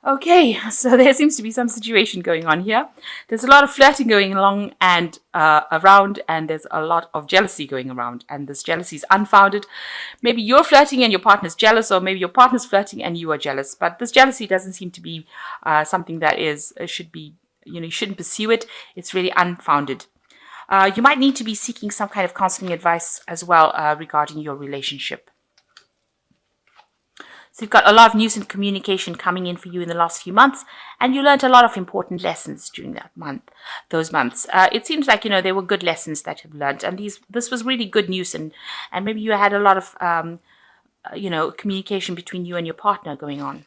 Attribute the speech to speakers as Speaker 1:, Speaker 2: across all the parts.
Speaker 1: Okay, so there seems to be some situation going on here. There's a lot of flirting going along and around, and there's a lot of jealousy going around, and this jealousy is unfounded. Maybe you're flirting and your partner's jealous, or maybe your partner's flirting and you are jealous. But this jealousy doesn't seem to be something that should be, you shouldn't pursue it. It's really unfounded. You might need to be seeking some kind of counseling advice as well regarding your relationship. So you've got a lot of news and communication coming in for you in the last few months, and you learned a lot of important lessons during those months. It seems like, they were good lessons that you've learned, and this was really good news, and maybe you had a lot of, communication between you and your partner going on.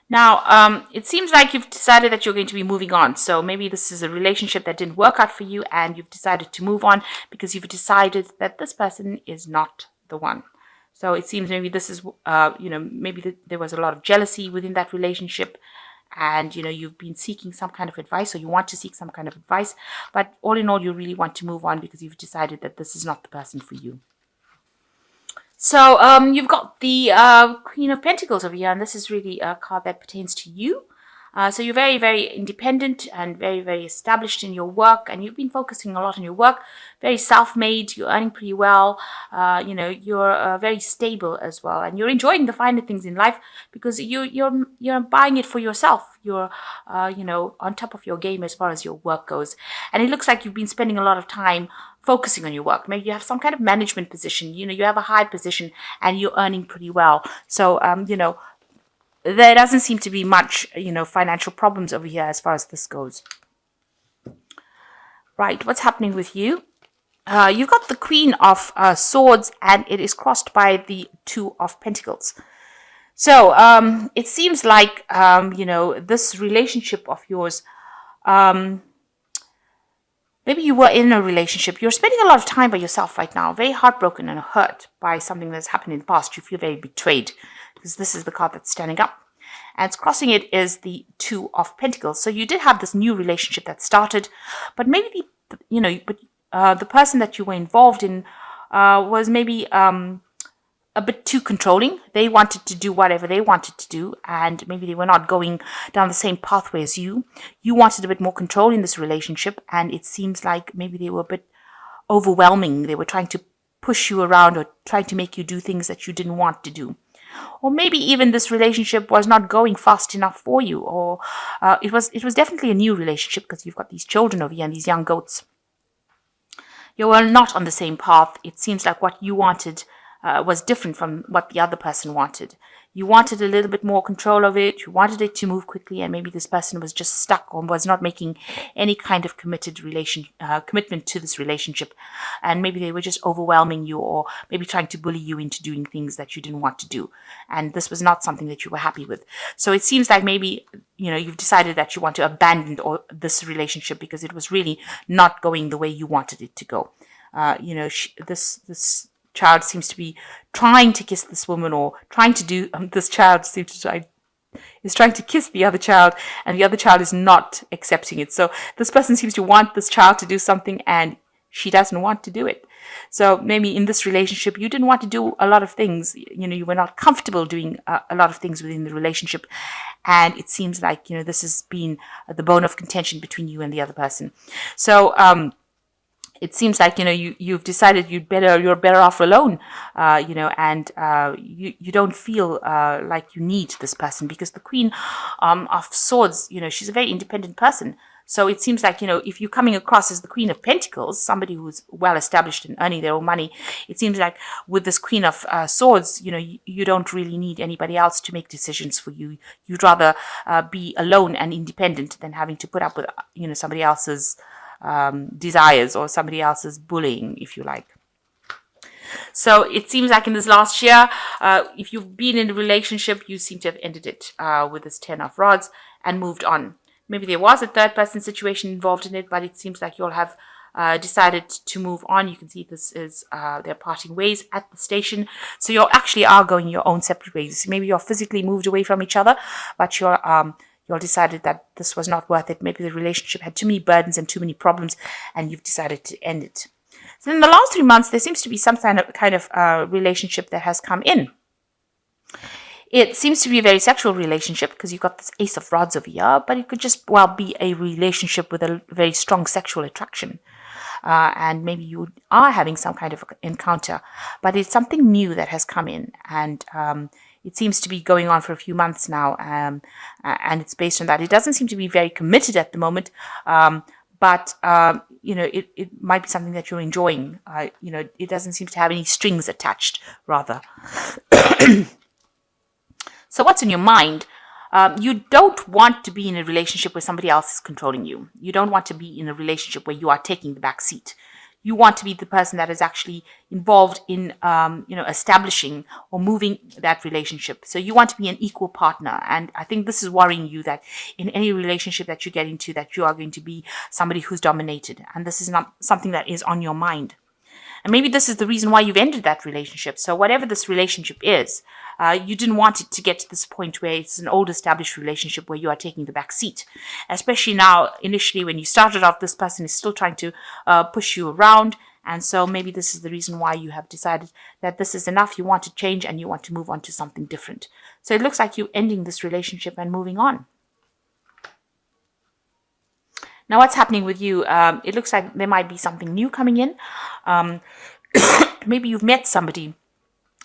Speaker 1: Now, it seems like you've decided that you're going to be moving on. So maybe this is a relationship that didn't work out for you, and you've decided to move on because you've decided that this person is not the one. So it seems maybe this is, maybe there was a lot of jealousy within that relationship, and, you've been seeking some kind of advice, or you want to seek some kind of advice. But all in all, you really want to move on because you've decided that this is not the person for you. So you've got the Queen of Pentacles over here, and this is really a card that pertains to you. So you're very, very independent and very, very established in your work, and you've been focusing a lot on your work. Very self-made. You're earning pretty well. You're very stable as well, and you're enjoying the finer things in life because you're buying it for yourself. You're on top of your game as far as your work goes, and it looks like you've been spending a lot of time focusing on your work. Maybe you have some kind of management position. You have a high position, and you're earning pretty well. So there doesn't seem to be much, financial problems over here as far as this goes. Right, what's happening with you? You've got the Queen of Swords, and it is crossed by the Two of Pentacles. So it seems like, this relationship of yours, maybe you were in a relationship. You're spending a lot of time by yourself right now, very heartbroken and hurt by something that's happened in the past. You feel very betrayed because this is the card that's standing up. And it's crossing it is the Two of Pentacles. So you did have this new relationship that started, but maybe, the person that you were involved in was maybe a bit too controlling. They wanted to do whatever they wanted to do, and maybe they were not going down the same pathway as you. You wanted a bit more control in this relationship, and it seems like maybe they were a bit overwhelming. They were trying to push you around or trying to make you do things that you didn't want to do. Or maybe even this relationship was not going fast enough for you, or it was definitely a new relationship because you've got these children over here and these young goats. You were not on the same path. It seems like what you wanted was different from what the other person wanted. You wanted a little bit more control of it. You wanted it to move quickly, and maybe this person was just stuck or was not making any kind of commitment to this relationship. And maybe they were just overwhelming you, or maybe trying to bully you into doing things that you didn't want to do. And this was not something that you were happy with. So it seems like maybe, you've decided that you want to abandon this relationship because it was really not going the way you wanted it to go. This child seems to be trying to kiss this woman, or trying to do, this child is trying to kiss the other child, and the other child is not accepting it. So this person seems to want this child to do something, and she doesn't want to do it. So maybe in this relationship, you didn't want to do a lot of things. You were not comfortable doing a lot of things within the relationship. And it seems like, this has been the bone of contention between you and the other person. So, it seems like, you've decided you're better off alone, and you don't feel like you need this person because the Queen of Swords, she's a very independent person. So it seems like, if you're coming across as the Queen of Pentacles, somebody who's well established and earning their own money, it seems like with this Queen of Swords, you don't really need anybody else to make decisions for you. You'd rather be alone and independent than having to put up with, somebody else's desires or somebody else's bullying, if you like. So it seems like in this last year, if you've been in a relationship, you seem to have ended it with this 10 of Rods and moved on. Maybe there was a third person situation involved in it, but it seems like you'll have decided to move on. You can see this is they're parting ways at the station. So you actually are going your own separate ways. Maybe you're physically moved away from each other, but you're decided that this was not worth it. Maybe the relationship had too many burdens and too many problems, and you've decided to end it. So in the last 3 months, there seems to be some kind of relationship that has come in. It seems to be a very sexual relationship because you've got this Ace of Rods over here, but it could just well be a relationship with a very strong sexual attraction. And maybe you are having some kind of encounter, but it's something new that has come in, and it seems to be going on for a few months now, and it's based on that. It doesn't seem to be very committed at the moment, but it might be something that you're enjoying. It doesn't seem to have any strings attached, rather. So what's in your mind? You don't want to be in a relationship where somebody else is controlling you. You don't want to be in a relationship where you are taking the back seat. You want to be the person that is actually involved in, establishing or moving that relationship. So you want to be an equal partner. And I think this is worrying you, that in any relationship that you get into, that you are going to be somebody who's dominated. And this is not something that is on your mind. And maybe this is the reason why you've ended that relationship. So whatever this relationship is, you didn't want it to get to this point where it's an old established relationship where you are taking the back seat. Especially now, initially when you started off, this person is still trying to push you around. And so maybe this is the reason why you have decided that this is enough. You want to change and you want to move on to something different. So it looks like you're ending this relationship and moving on. Now, what's happening with you? It looks like there might be something new coming in. Maybe you've met somebody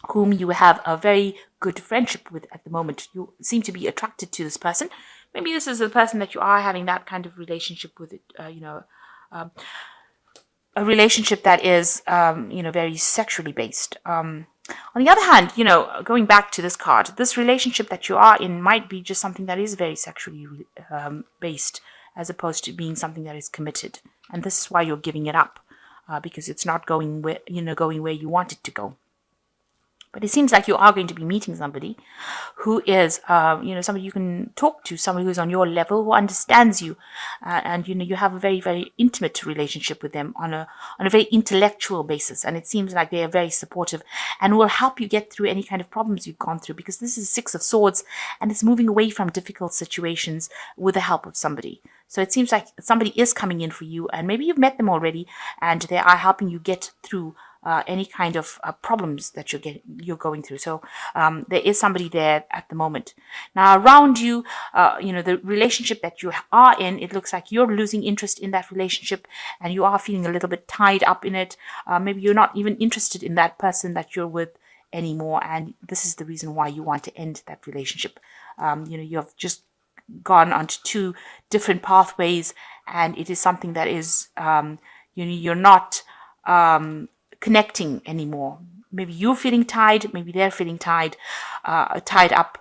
Speaker 1: whom you have a very good friendship with at the moment. You seem to be attracted to this person. Maybe this is the person that you are having that kind of relationship with, a relationship that is, very sexually based. On the other hand, going back to this card, this relationship that you are in might be just something that is very sexually based, as opposed to being something that is committed. And this is why you're giving it up, because it's not going where you want it to go. But it seems like you are going to be meeting somebody who is, somebody you can talk to, somebody who's on your level, who understands you, and you have a very, very intimate relationship with them on a very intellectual basis. And it seems like they are very supportive and will help you get through any kind of problems you've gone through, because this is Six of Swords and it's moving away from difficult situations with the help of somebody. So it seems like somebody is coming in for you, and maybe you've met them already, and they are helping you get through any kind of problems that you're going through. So there is somebody there at the moment. Now around you, the relationship that you are in, it looks like you're losing interest in that relationship, and you are feeling a little bit tied up in it. Maybe you're not even interested in that person that you're with anymore, and this is the reason why you want to end that relationship. You have just gone onto two different pathways, and it is something that is, you're not connecting anymore. Maybe you're feeling tied, maybe they're feeling tied up,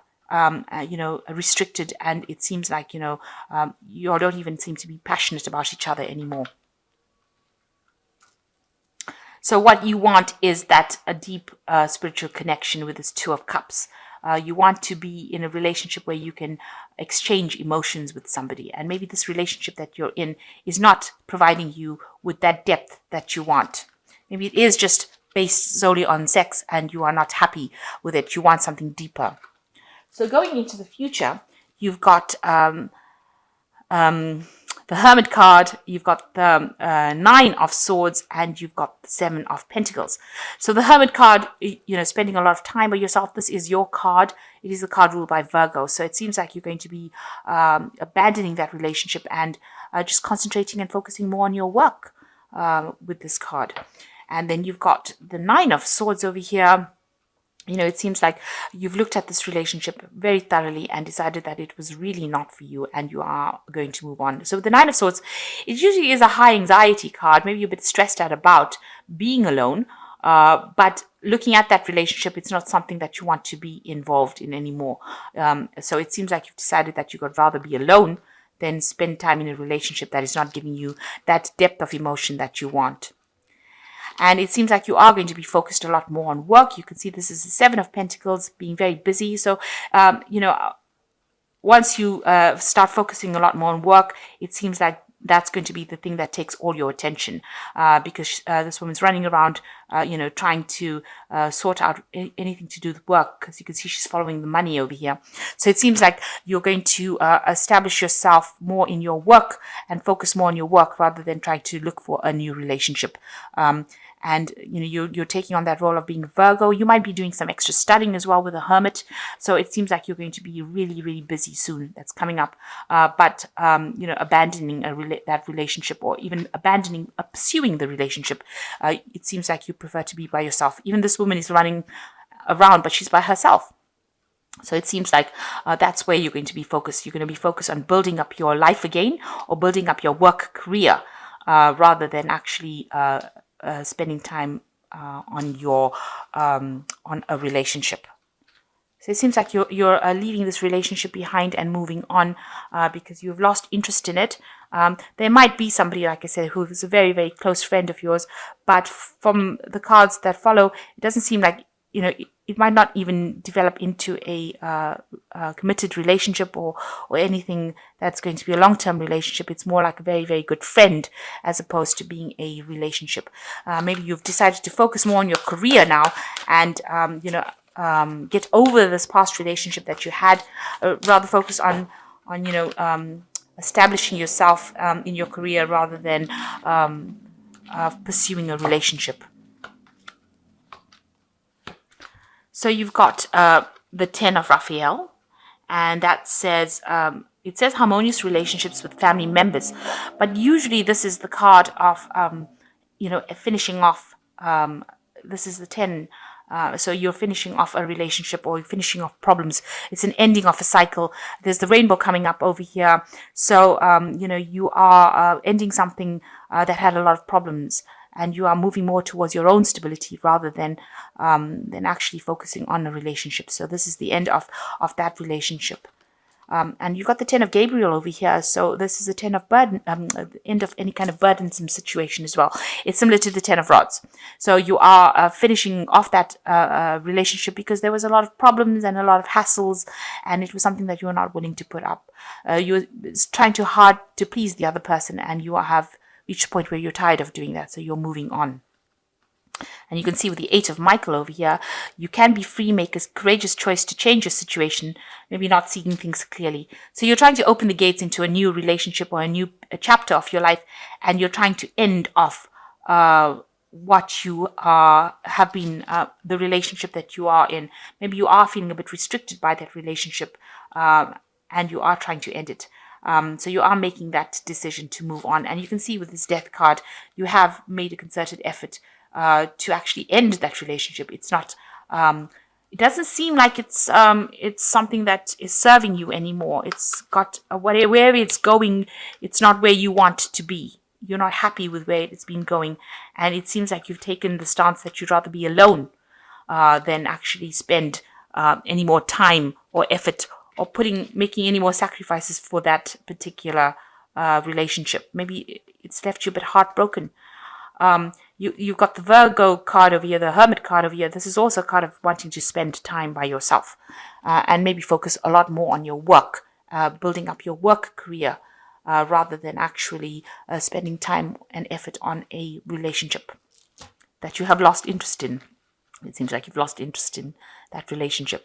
Speaker 1: restricted, and it seems like, you don't even seem to be passionate about each other anymore. So what you want is a deep spiritual connection with this Two of Cups. You want to be in a relationship where you can exchange emotions with somebody. And maybe this relationship that you're in is not providing you with that depth that you want. Maybe it is just based solely on sex and you are not happy with it. You want something deeper. So going into the future, you've got the Hermit card, you've got the Nine of Swords, and you've got the Seven of Pentacles. So the Hermit card, spending a lot of time by yourself. This is your card. It is the card ruled by Virgo. So it seems like you're going to be abandoning that relationship and just concentrating and focusing more on your work with this card. And then you've got the Nine of Swords over here. It seems like you've looked at this relationship very thoroughly and decided that it was really not for you and you are going to move on. So with the Nine of Swords, it usually is a high anxiety card. Maybe you're a bit stressed out about being alone. But looking at that relationship, it's not something that you want to be involved in anymore. So it seems like you've decided that you would rather be alone than spend time in a relationship that is not giving you that depth of emotion that you want. And it seems like you are going to be focused a lot more on work. You can see this is the Seven of Pentacles, being very busy. So, once you start focusing a lot more on work, it seems like that's going to be the thing that takes all your attention, because this woman's running around trying to sort out anything to do with work, because you can see she's following the money over here. So it seems like you're going to establish yourself more in your work and focus more on your work rather than trying to look for a new relationship. And you're taking on that role of being Virgo. You might be doing some extra studying as well with a hermit. So it seems like you're going to be really, really busy soon. That's coming up. But abandoning that relationship, or even pursuing the relationship, it seems like you prefer to be by yourself. Even this woman is running around, but she's by herself. So it seems like that's where you're going to be focused. You're going to be focused on building up your life again, or building up your work career, rather than actually spending time on a relationship. So it seems like you're leaving this relationship behind and moving on because you've lost interest in it. There might be somebody, like I said, who is a very, very close friend of yours, but from the cards that follow, it doesn't seem like, it might not even develop into a committed relationship or anything that's going to be a long-term relationship. It's more like a very, very good friend as opposed to being a relationship. Maybe you've decided to focus more on your career now and, get over this past relationship that you had, rather focus on establishing yourself in your career rather than pursuing a relationship. So you've got the 10 of Raphael, and that says, it says harmonious relationships with family members, but usually this is the card of, finishing off. This is the 10. So you're finishing off a relationship, or you're finishing off problems. It's an ending of a cycle. There's the rainbow coming up over here. So, you are ending something that had a lot of problems, and you are moving more towards your own stability rather than actually focusing on a relationship. So this is the end of that relationship. And you've got the 10 of Gabriel over here. So this is the 10 of burden, the end of any kind of burdensome situation as well. It's similar to the 10 of Rods. So you are finishing off that relationship because there was a lot of problems and a lot of hassles, and it was something that you were not willing to put up. You were trying too hard to please the other person, and you have reached a point where you're tired of doing that. So you're moving on. And you can see with the 8 of Michael over here, you can be free, make a courageous choice to change your situation, maybe not seeing things clearly. So you're trying to open the gates into a new relationship or a chapter of your life, and you're trying to end off what you have been, the relationship that you are in. Maybe you are feeling a bit restricted by that relationship, and you are trying to end it. So you are making that decision to move on. And you can see with this Death card, you have made a concerted effort to actually end that relationship. It's not, it doesn't seem like it's something that is serving you anymore. It's got where it's going. It's not where you want to be. You're not happy with where it's been going. And it seems like you've taken the stance that you'd rather be alone than actually spend any more time or effort or making any more sacrifices for that particular relationship. Maybe it's left you a bit heartbroken. You've got the Virgo card over here, the Hermit card over here. This is also a card of wanting to spend time by yourself and maybe focus a lot more on your work, building up your work career rather than actually spending time and effort on a relationship that you have lost interest in. It seems like you've lost interest in that relationship.